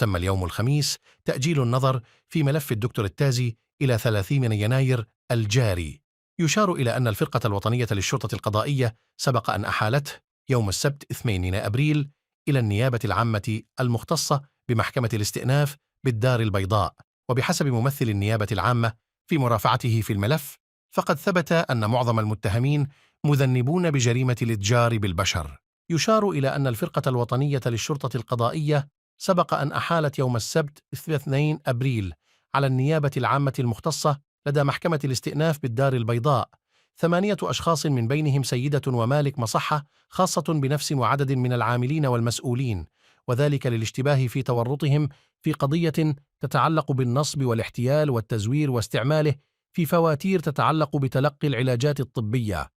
وتم اليوم الخميس تأجيل النظر في ملف الدكتور التازي إلى 30 يناير الجاري. يشار إلى أن الفرقة الوطنية للشرطة القضائية سبق أن أحالته يوم السبت 2 أبريل إلى النيابة العامة المختصة بمحكمة الاستئناف بالدار البيضاء. وبحسب ممثل النيابة العامة في مرافعته في الملف، فقد ثبت أن معظم المتهمين مذنبون بجريمة الإتجار بالبشر. يشار إلى أن الفرقة الوطنية للشرطة القضائية سبق أن أحالت يوم السبت 2 أبريل على النيابة العامة المختصة لدى محكمة الاستئناف بالدار البيضاء 8 أشخاص، من بينهم سيدة ومالك مصحة خاصة بنفس وعدد من العاملين والمسؤولين، وذلك للاشتباه في تورطهم في قضية تتعلق بالنصب والاحتيال والتزوير واستعماله في فواتير تتعلق بتلقي العلاجات الطبية.